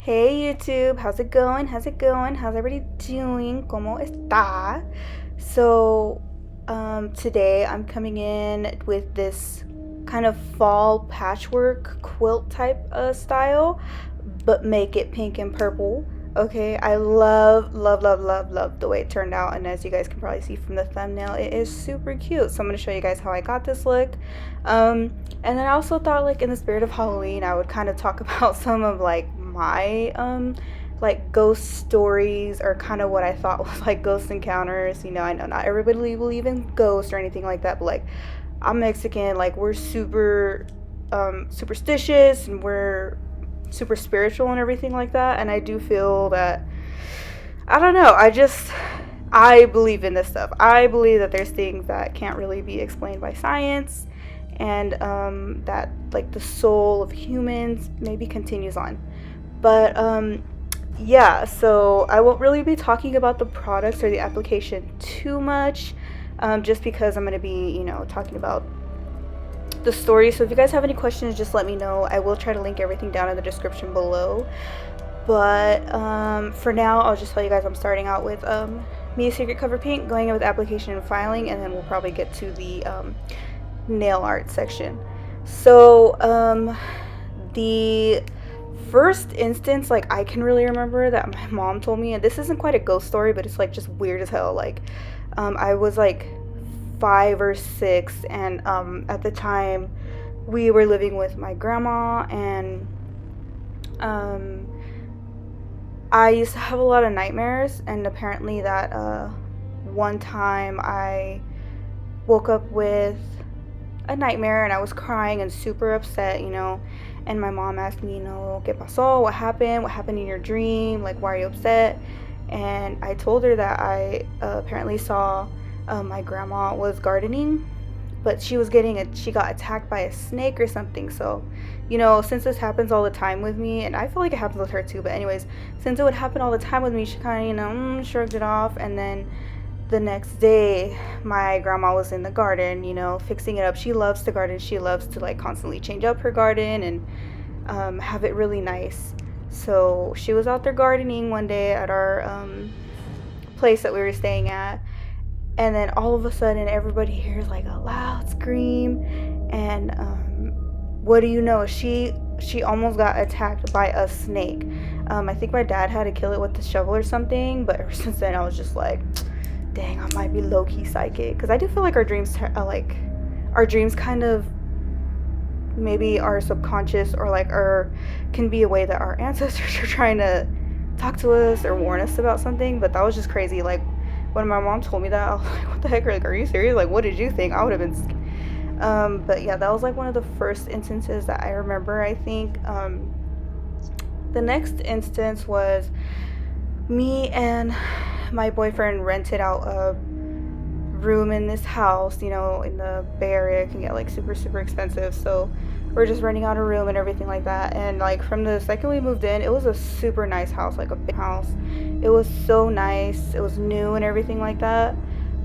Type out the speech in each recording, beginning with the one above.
Hey YouTube, how's it going? How's it going? How's everybody doing? ¿Cómo está? So, today I'm coming in with this kind of fall patchwork quilt type style, but make it pink and purple. Okay, I love the way it turned out, and as you guys can probably see from the thumbnail, it is super cute. So I'm gonna show you guys how I got this look. And then I also thought, like, in the spirit of Halloween, I would kind of talk about some of like my like ghost stories, or kind of what I thought was like ghost encounters. I know not everybody believe in ghosts or anything like that, but like, I'm Mexican, like we're super superstitious, and we're super spiritual and everything like that. And I do feel that, I don't know, I believe in this stuff. I believe that there's things that can't really be explained by science, and that like the soul of humans maybe continues on. But yeah, so I won't really be talking about the products or the application too much, just because I'm going to be, talking about the story. So if you guys have any questions, just let me know. I will try to link everything down in the description below. But for now, I'll just tell you guys I'm starting out with Mia Secret Cover Paint, going in with application and filing, and then we'll probably get to the nail art section. So the first instance, like, I can really remember that my mom told me, and this isn't quite a ghost story, but it's like just weird as hell. Like, I was like 5 or 6, and at the time we were living with my grandma, and I used to have a lot of nightmares. And apparently that one time I woke up with a nightmare, and I was crying and super upset, and my mom asked me, ¿Qué pasó? What happened in your dream? Like, why are you upset? And I told her that I apparently saw my grandma was gardening, but she got attacked by a snake or something. So, since this happens all the time with me, and I feel like it happens with her too, but anyways, since it would happen all the time with me, she kind of, shrugged it off. And then the next day, my grandma was in the garden, fixing it up. She loves to garden. She loves to like constantly change up her garden and have it really nice. So she was out there gardening one day at our place that we were staying at. And then all of a sudden, everybody hears like a loud scream, and what do you know? She almost got attacked by a snake. I think my dad had to kill it with a shovel or something. But ever since then, I was just like, dang, I might be low-key psychic, because I do feel like our dreams kind of maybe are subconscious, or like can be a way that our ancestors are trying to talk to us or warn us about something. But that was just crazy. Like, when my mom told me that, I was like, what the heck? Like, are you serious? Like, what did you think? I would have been but yeah, that was like one of the first instances that I remember, I think. The next instance was me and my boyfriend rented out a room in this house. In the Bay Area, it can get like super expensive. So we're just renting out a room and everything like that. And like, from the second we moved in, it was a super nice house, like a big house. It was so nice. It was new and everything like that.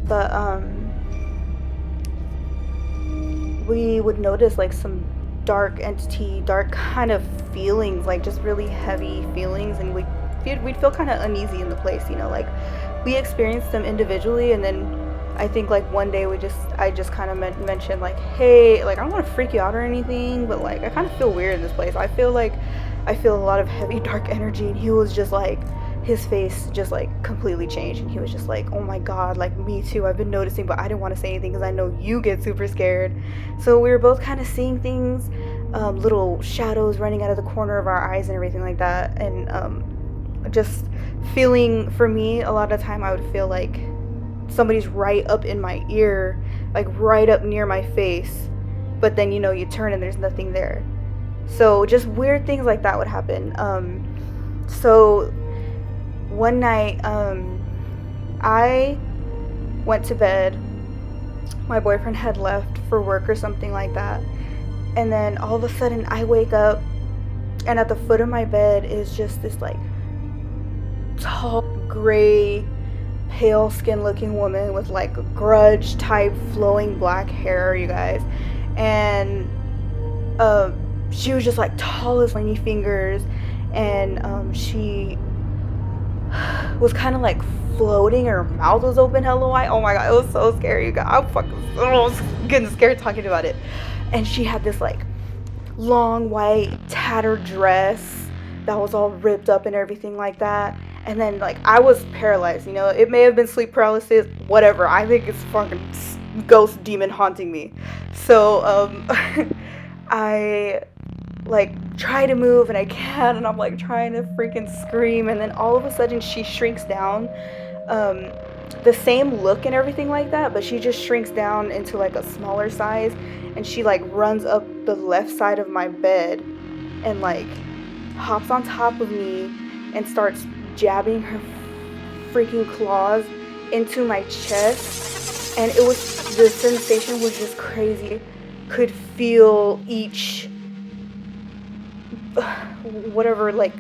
But we would notice like some dark kind of feelings, like just really heavy feelings, and we'd feel kind of uneasy in the place. Like, we experienced them individually, and then I think like one day I just kind of mentioned like, hey, like, I don't want to freak you out or anything, but like, I kind of feel weird in this place. I feel a lot of heavy dark energy. And he was just like, his face just like completely changed, and he was just like, oh my god, like, me too, I've been noticing, but I didn't want to say anything because I know you get super scared. So we were both kind of seeing things, little shadows running out of the corner of our eyes and everything like that. And just feeling, for me, a lot of the time I would feel like somebody's right up in my ear, like right up near my face, but then you turn and there's nothing there. So just weird things like that would happen. So one night, I went to bed. My boyfriend had left for work or something like that, and then all of a sudden I wake up, and at the foot of my bed is just this like tall, gray, pale skin looking woman with like grudge type flowing black hair, you guys. And she was just like tall as tiny fingers, and she was kind of like floating. Her mouth was open hella wide. Oh my god, it was so scary. I'm fucking, I was getting scared talking about it. And she had this like long white tattered dress that was all ripped up and everything like that. And then like I was paralyzed. It may have been sleep paralysis, whatever. I think it's fucking ghost demon haunting me. So I like try to move and I can't, and I'm like trying to freaking scream, and then all of a sudden she shrinks down. Um, the same look and everything like that, but she just shrinks down into like a smaller size, and she like runs up the left side of my bed and like hops on top of me and starts jabbing her freaking claws into my chest. And the sensation was just crazy. Could feel each whatever, like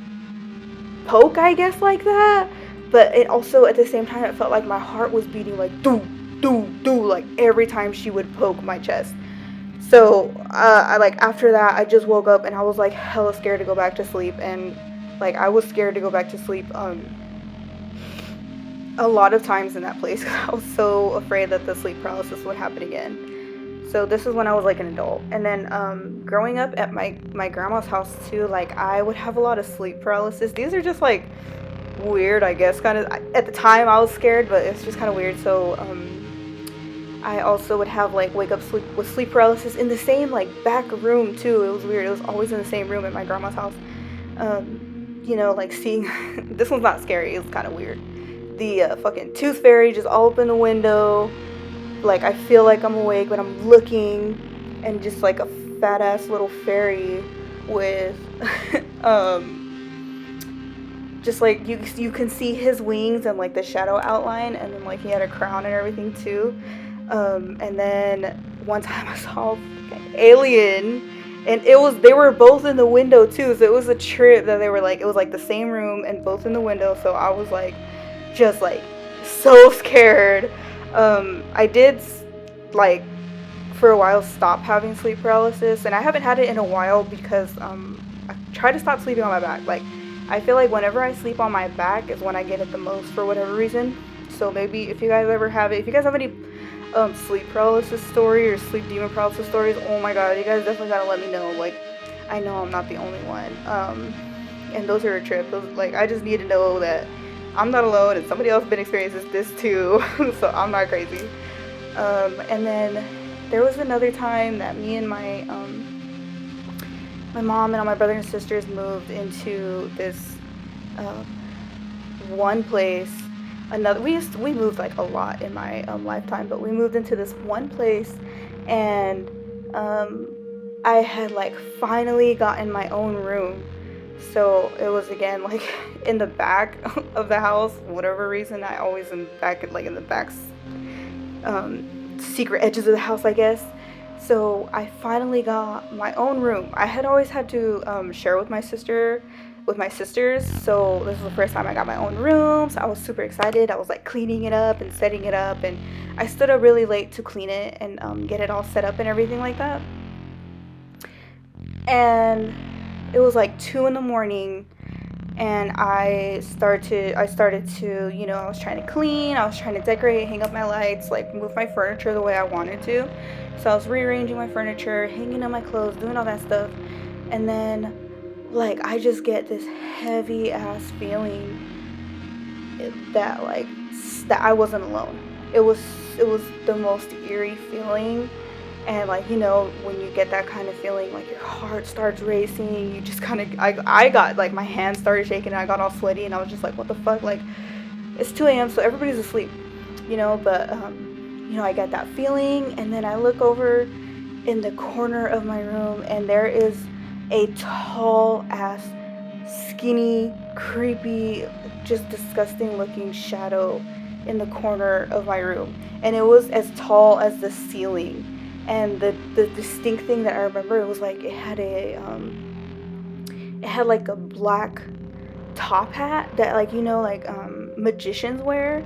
poke, I guess, like that. But it also at the same time, it felt like my heart was beating like doo doo doo, like every time she would poke my chest. So I like after that I just woke up and I was like hella scared to go back to sleep. And like I was scared to go back to sleep a lot of times in that place because I was so afraid that the sleep paralysis would happen again. So this is when I was like an adult. And then growing up at my grandma's house too, like I would have a lot of sleep paralysis. These are just like weird, I guess, kind of. At the time I was scared, but it's just kind of weird. So I also would have like wake up with sleep paralysis in the same like back room too. It was weird. It was always in the same room at my grandma's house. Like seeing this one's not scary, it was kind of weird. The fucking tooth fairy just all up in the window. Like I feel like I'm awake, but I'm looking, and just like a fat ass little fairy with just like you can see his wings and like the shadow outline, and then like he had a crown and everything too. And then one time I saw an alien, and they were both in the window too. So it was a trip that they were like, it was like the same room and both in the window. So I was like just like so scared. I did like for a while stop having sleep paralysis, and I haven't had it in a while because I try to stop sleeping on my back. Like I feel like whenever I sleep on my back is when I get it the most for whatever reason. So maybe if you guys ever have it, if you guys have any sleep paralysis story or sleep demon paralysis stories, oh my god, you guys definitely gotta let me know. Like I know I'm not the only one. And those are a trip. Like I just need to know that I'm not alone and somebody else been experiencing this too. So I'm not crazy. And then there was another time that me and my mom and all my brothers and sisters moved into this one place. We moved like a lot in my lifetime, but we moved into this one place, and I had like finally gotten my own room. So it was again like in the back of the house. Whatever reason, I always am back like in the back secret edges of the house, I guess. So I finally got my own room. I had always had to share with my sisters. So this was the first time I got my own room. So I was super excited. I was like cleaning it up and setting it up, and I stood up really late to clean it and get it all set up and everything like that. And it was like 2 a.m, and I started to, I was trying to clean, I was trying to decorate, hang up my lights, like move my furniture the way I wanted to. So I was rearranging my furniture, hanging up my clothes, doing all that stuff. And then like I just get this heavy ass feeling that I wasn't alone. It was the most eerie feeling. And like, when you get that kind of feeling, like your heart starts racing, you just kind of, I got like, my hands started shaking and I got all sweaty, and I was just like, what the fuck? Like, it's 2 a.m, so everybody's asleep, but I get that feeling. And then I look over in the corner of my room, and there is a tall ass, skinny, creepy, just disgusting looking shadow in the corner of my room. And it was as tall as the ceiling. And the distinct thing that I remember, it was like it had like a black top hat that magicians wear.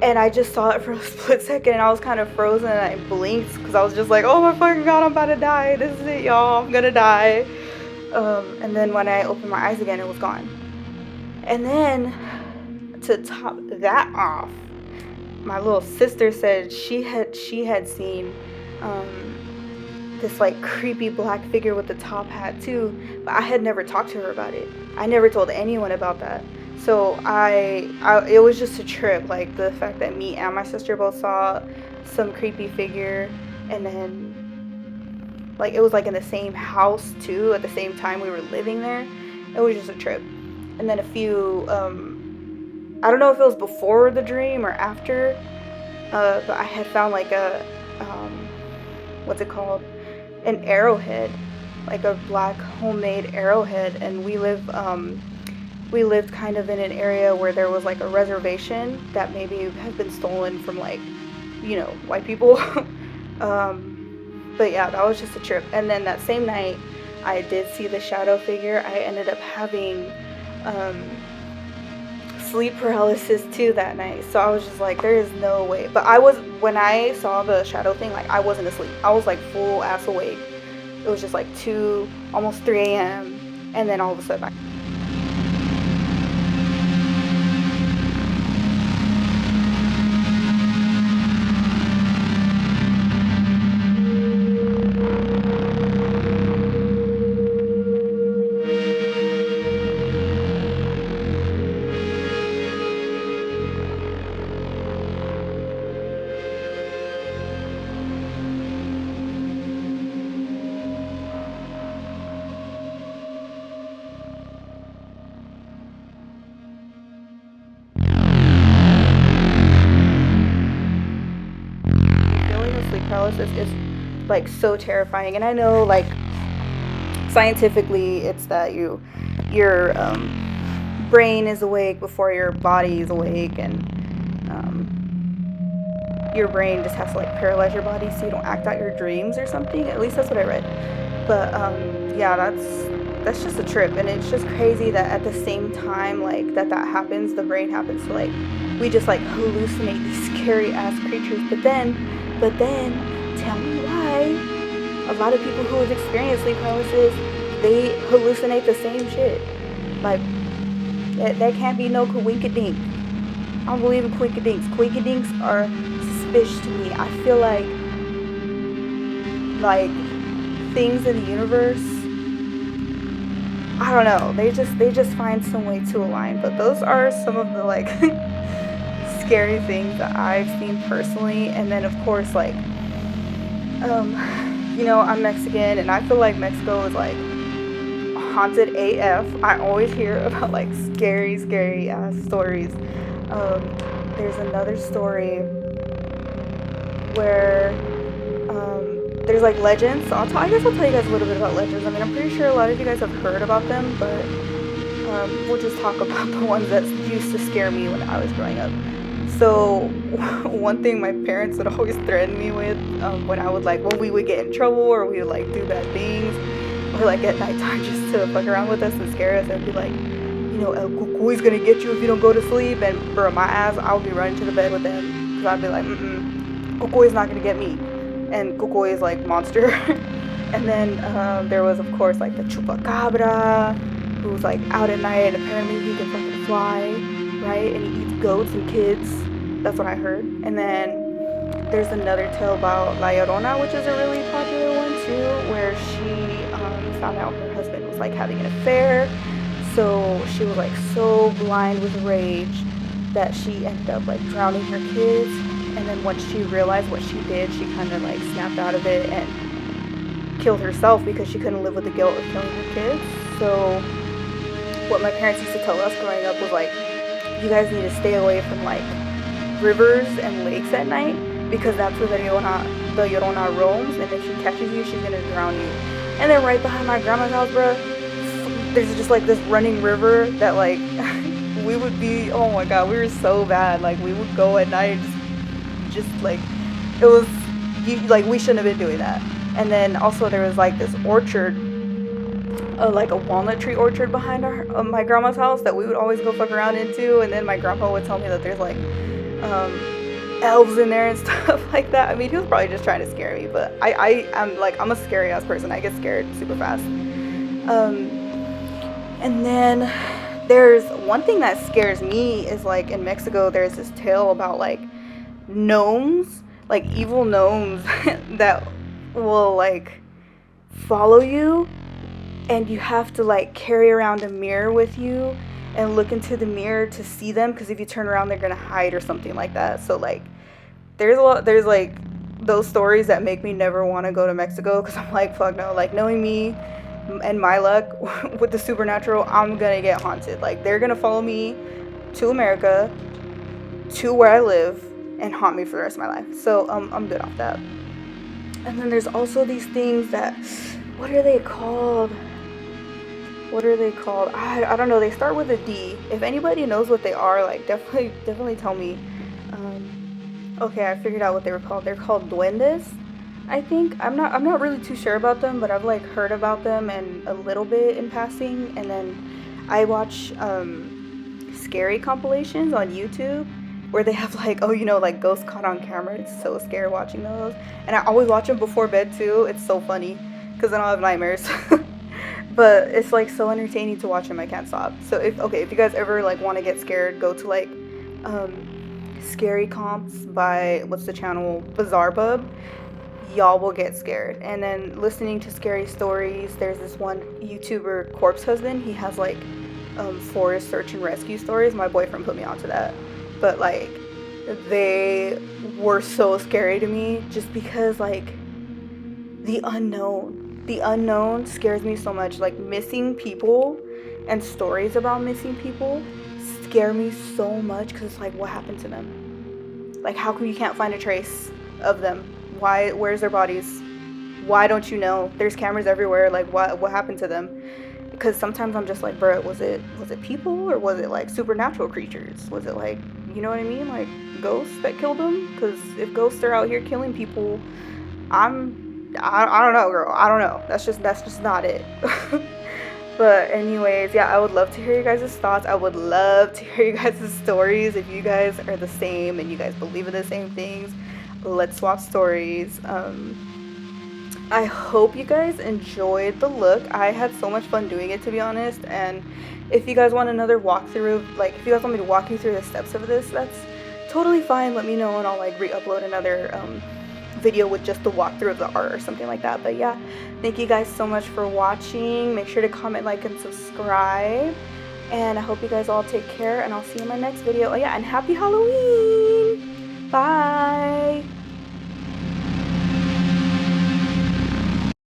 And I just saw it for a split second, and I was kind of frozen, and I blinked because I was just like, oh my fucking god, I'm about to die. This is it, y'all. I'm gonna die. And then when I opened my eyes again, it was gone. And then to top that off, my little sister said she had seen this like creepy black figure with the top hat too, but I had never talked to her about it. I never told anyone about that. So it was just a trip, like the fact that me and my sister both saw some creepy figure, and then like it was like in the same house too at the same time we were living there. It was just a trip. And then a few I don't know if it was before the dream or after, but I had found like a what's it called, an arrowhead, like a black homemade arrowhead, and we lived kind of in an area where there was like a reservation that maybe had been stolen from like, white people. But yeah, that was just a trip. And then that same night, I did see the shadow figure. I ended up having sleep paralysis too that night. So I was just like, there is no way. But when I saw the shadow thing, like I wasn't asleep. I was like full ass awake. It was just like 2, almost 3 a.m. And then all of a sudden feeling of sleep paralysis is like so terrifying. And I know like scientifically it's that your brain is awake before your body is awake, and your brain just has to like paralyze your body so you don't act out your dreams or something. At least that's what I read. But yeah, that's just a trip, and it's just crazy that at the same time like that happens, the brain happens to like we just like hallucinate these scary ass creatures. But then tell me why a lot of people who have experienced sleep paralysis, they hallucinate the same shit. Like that can't be no coinkydink. I don't believe in coinkydinks. Coinkydinks are suspicious to me. I feel like things in the universe, I don't know, they just find some way to align. But those are some of the like scary things that I've seen personally. And then of course like I'm Mexican, and I feel like Mexico is like haunted AF. I always hear about like scary ass stories. There's another story where there's like legends. So I guess I'll tell you guys a little bit about legends. I mean, I'm pretty sure a lot of you guys have heard about them, but we'll just talk about the ones that used to scare me when I was growing up. So one thing my parents would always threaten me with when I would like, when we would get in trouble or we would like do bad things, or like at nighttime just to fuck around with us and scare us, and be like, El Cucuy's gonna get you if you don't go to sleep. And bro, my ass, I would be running to the bed with them, because I'd be like, Cucuy's not gonna get me. And Cucuy is like monster. And then there was of course like the chupacabra, who's like out at night. Apparently he can fucking fly, right? And he eats goats and kids. That's what I heard. And then there's another tale about La Llorona, which is a really popular one too, where she found out her husband was like having an affair. So she was like so blind with rage that she ended up like drowning her kids. And then once she realized what she did, she kind of like snapped out of it and killed herself because she couldn't live with the guilt of killing her kids. So what my parents used to tell us growing up was like, you guys need to stay away from like rivers and lakes at night, because that's where the Llorona roams, and if she catches you, she's gonna drown you. And then right behind my grandma's house, bro, there's just like this running river that like we would be, oh my god, we were so bad. Like we would go at night, just like it was like we shouldn't have been doing that. And then also there was like this orchard, like a walnut tree orchard behind my grandma's house that we would always go fuck around into. And then my grandpa would tell me that there's like elves in there and stuff like that. I mean, he was probably just trying to scare me, but I'm a scary ass person. I get scared super fast. Um, and then there's one thing that scares me is like in Mexico, there's this tale about like gnomes, like evil gnomes that will like follow you, and you have to like carry around a mirror with you and look into the mirror to see them, because if you turn around they're gonna hide or something like that. So like there's like those stories that make me never want to go to Mexico, because I'm like, fuck no, like knowing me and my luck with the supernatural, I'm gonna get haunted. Like they're gonna follow me to America, to where I live, and haunt me for the rest of my life. So I'm good off that. And then there's also these things that, what are they called? What are they called? I don't know. They start with a D. If anybody knows what they are, like definitely tell me. Okay, I figured out what they were called. They're called duendes, I think. I'm not really too sure about them, but I've like heard about them and a little bit in passing. And then I watch scary compilations on YouTube where they have like, oh, like ghosts caught on camera. It's so scary watching those. And I always watch them before bed too. It's so funny because then I'll have nightmares. But it's like so entertaining to watch them. I can't stop. So if you guys ever like want to get scared, go to like scary comps by, what's the channel, Bizarre Bub. Y'all will get scared. And then listening to scary stories, there's this one YouTuber, Corpse Husband. He has like forest search and rescue stories. My boyfriend put me onto that, but like they were so scary to me just because like the unknown scares me so much. Like missing people and stories about missing people scare me so much, because it's like, what happened to them? Like, how come you can't find a trace of them? Where's their bodies? Why don't you know? There's cameras everywhere. Like, what happened to them? Because sometimes I'm just like, bro, was it people, or was it like supernatural creatures? Was it like, you know what I mean, like ghosts that killed them? Because if ghosts are out here killing people, I don't know, girl. I don't know. That's just not it. But anyways, yeah, I would love to hear you guys' thoughts. I would love to hear you guys' stories. If you guys are the same and you guys believe in the same things, let's swap stories. I hope you guys enjoyed the look. I had so much fun doing it, to be honest. And if you guys want another walkthrough, like if you guys want me to walk you through the steps of this, that's totally fine. Let me know and I'll like re-upload another video with just the walkthrough of the art or something like that. But yeah, thank you guys so much for watching. Make sure to comment, like, and subscribe. And I hope you guys all take care, and I'll see you in my next video. Oh yeah, and happy Halloween! Bye!